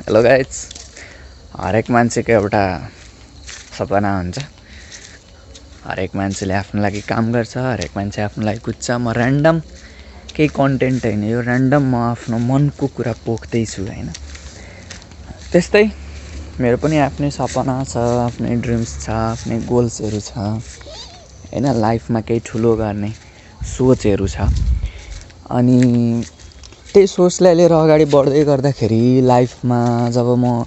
Hello guys, हरेक मान्छेको एउटा सपना हुन्छ। हरेक मान्छेले आफ्नो लागि काम गर्छ, हरेक मान्छे आफ्नो लागि कुद्छ। म ऱ्यान्डम केही कन्टेन्ट होइन, यो ऱ्यान्डम म आफ्नो मनको कुरा पोख्दैछु होइन। त्यस्तै मेरो पनि आफ्नै सपना छ, आफ्नै ड्रिम्स छ, आफ्नै गोल्सहरू छ होइन। लाइफमा केही ठुलो गर्ने सोचहरू छ अनि त्यही सोचलाई लिएर अगाडि बढ्दै गर्दाखेरि लाइफमा जब म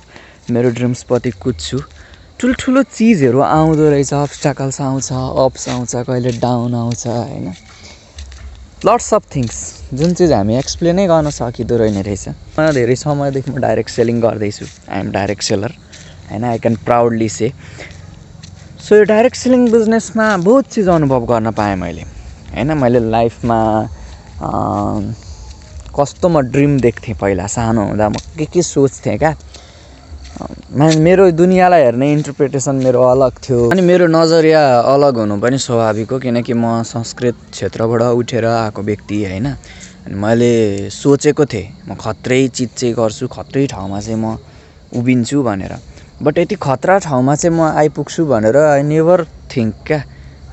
मेरो ड्रिम्सपट्टि कुद्छु, ठुल्ठुलो चिजहरू आउँदो रहेछ। अब्स्ट्याकल्स आउँछ, अप्स आउँछ, कहिले डाउन आउँछ होइन। लट्स अफ थिङ्स जुन चिज हामी एक्सप्लेनै गर्न सकिँदो रहेछ। धेरै समयदेखि म डाइरेक्ट सेलिङ गर्दैछु। आई एम डाइरेक्ट सेलर होइन। I can proudly say. So यो डाइरेक्ट सेलिङ बिजनेसमा बहुत चिज अनुभव गर्न पाएँ मैले होइन। मैले लाइफमा कस्तो म ड्रिम देख्थेँ पहिला सानो हुँदा। म के सोच्थेँ क्या। मेरो दुनियाँलाई हेर्ने इन्टरप्रिटेसन मेरो अलग थियो अनि मेरो नजरिया अलग हुनु पनि स्वाभाविक हो, किनकि म संस्कृत क्षेत्रबाट उठेर आएको व्यक्ति होइन। अनि मैले सोचेको थिएँ म खत्रै चिज चाहिँ गर्छु, खत्रै ठाउँमा चाहिँ म उभिन्छु भनेर। बट यति खतरा ठाउँमा चाहिँ म आइपुग्छु भनेर आई नेभर थिङ्क क्या।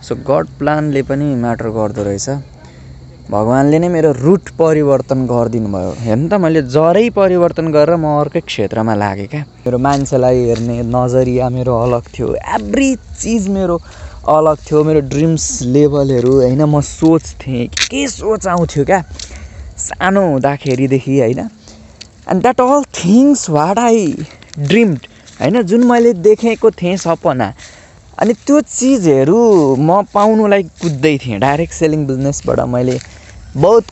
सो गड प्लानले पनि म्याटर गर्दो रहेछ। भगवान्ले नै मेरो रुट परिवर्तन गरिदिनु भयो। हेर्नु त, मैले जरै परिवर्तन गरेर म अर्कै क्षेत्रमा लागेँ क्या। मेरो मान्छेलाई हेर्ने नजरिया मेरो अलग थियो, एभ्री चिज मेरो अलग थियो। मेरो ड्रिम्स लेभलहरू होइन, म सोच्थेँ के सोच आउँथ्यो क्या सानो हुँदाखेरिदेखि होइन। And that all things what I dreamed होइन, जुन मैले देखेको थिएँ सपना, अनि त्यो चिजहरू म पाउनुलाई कुद्दै थिएँ। डाइरेक्ट सेलिङ बिजनेसबाट मैले बहुत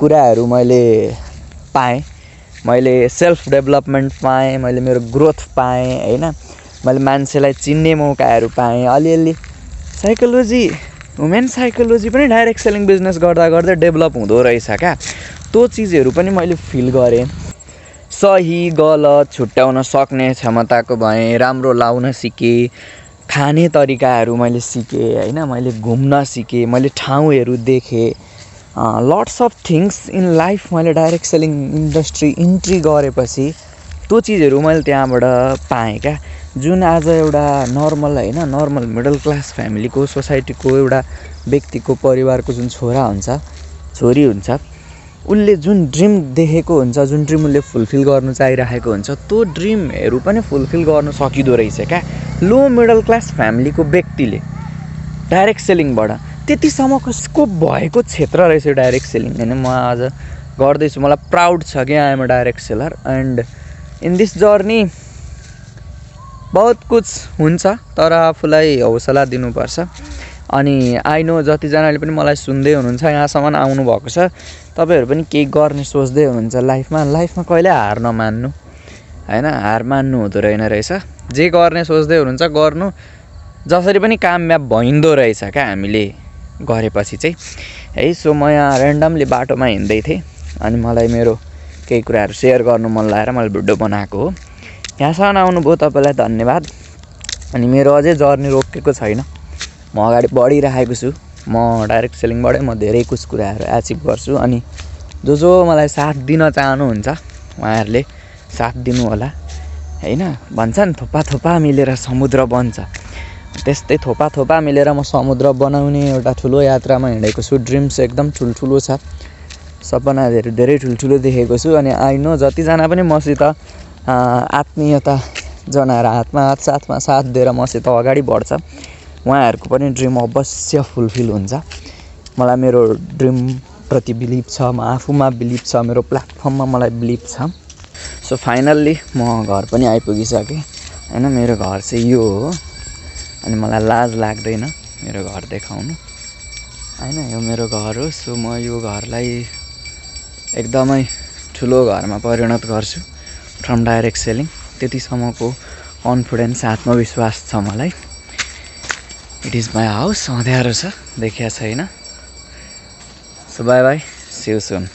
कुराहरू मैले पाएँ। मैले सेल्फ डेभलपमेन्ट पाएँ, मैले मेरो ग्रोथ पाएँ होइन। मैले मान्छेलाई चिन्ने मौकाहरू पाएँ अलिअलि। साइकोलोजी, ह्युमन साइकोलोजी पनि डाइरेक्ट सेलिङ बिजनेस गर्दा गर्दै डेभलप हुँदो रहेछ क्या। त्यो चिजहरू पनि मैले फिल गरेँ। सही गलत छुट्याउन सक्ने क्षमताको भएँ, राम्रो लाउन सिकेँ, खाने तरिकाहरू मैले सिकेँ होइन। मैले घुम्न सिकेँ, मैले ठाउँहरू देखेँ। Lots of things in life मैले डाइरेक्ट सेलिङ इन्डस्ट्री इन्ट्री गरेपछि त्यो चिजहरू मैले त्यहाँबाट पाएँ क्या। जुन आज एउटा नर्मल होइन, नर्मल मिडल क्लास फ्यामिलीको, सोसाइटीको एउटा व्यक्तिको परिवारको जुन छोरा हुन्छ, छोरी हुन्छ, उसले जुन ड्रिम देखेको हुन्छ, जुन ड्रिम उसले फुलफिल गर्नु चाहिरहेको हुन्छ, त्यो ड्रिमहरू पनि फुलफिल गर्न सकिँदो रहेछ क्या लो मिडल क्लास फ्यामिलीको व्यक्तिले। डाइरेक्ट सेलिङबाट त्यतिसम्मको स्कोप भएको क्षेत्र रहेछ डाइरेक्ट सेलिङ होइन। म आज गर्दैछु, मलाई प्राउड छ कि I am a direct seller. And in this journey बहुत कुछ हुन्छ, तर आफूलाई हौसला दिनुपर्छ। अनि आई नो जतिजनाले पनि मलाई सुन्दै हुनुहुन्छ, यहाँसम्म आउनुभएको छ, तपाईँहरू पनि केही गर्ने सोच्दै हुनुहुन्छ लाइफमा कहिले हार नमान्नु होइन। हार मान्नु हुँदो रहेछ। जे गर्ने सोच्दै हुनुहुन्छ गर्नु, जसरी पनि कामयाब भइँदो रहेछ क्या हामीले गरेपछि चाहिँ है। सो म यहाँ ऱ्यान्डमली बाटोमा हिँड्दै थिएँ अनि मलाई मेरो केही कुराहरू सेयर गर्नु मन लागेर मैले भिडियो बनाएको हो। यहाँसम्म आउनुभयो, तपाईँलाई धन्यवाद। अनि मेरो अझै जर्नी रोकेको छैन, म अगाडि बढिरहेको छु। म डाइरेक्ट सेलिङबाटै म धेरै कुराहरू एचिभ गर्छु। अनि जो मलाई साथ दिन चाहनुहुन्छ उहाँहरूले साथ दिनु होला होइन। भन्छन् थोपा थोपा मिलेर समुद्र बन्छ, त्यस्तै थोपा थोपा मिलेर म समुद्र बनाउने एउटा ठुलो यात्रामा हिँडेको छु। ड्रिम्स एकदम ठुल्ठुलो छ, सपनाहरू धेरै ठुल्ठुलो देखेको छु। अनि आई नो जतिजना पनि मसित आत्मीयता जनाएर हातमा हात साथमा साथ दिएर मसित अगाडि बढ्छ, उहाँहरूको पनि ड्रिम अवश्य फुलफिल हुन्छ। मलाई मेरो ड्रिमप्रति बिलिभ छ, म आफूमा बिलिभ छ, मेरो प्लेटफर्ममा मलाई बिलिभ छ। सो फाइनल्ली म घर पनि आइपुगिसकेँ होइन। मेरो घर चाहिँ यो हो अनि मलाई लाज लाग्दैन मेरो घर देखाउनु होइन। यो मेरो घर हो। सो म यो घरलाई एकदमै ठुलो घरमा परिणत गर्छु फ्रम डाइरेक्ट सेलिङ। त्यतिसम्मको कन्फिडेन्स, आत्मविश्वास छ मलाई। It is my house. अँध्यारो छ, देखिया छैन। So bye bye, see you soon.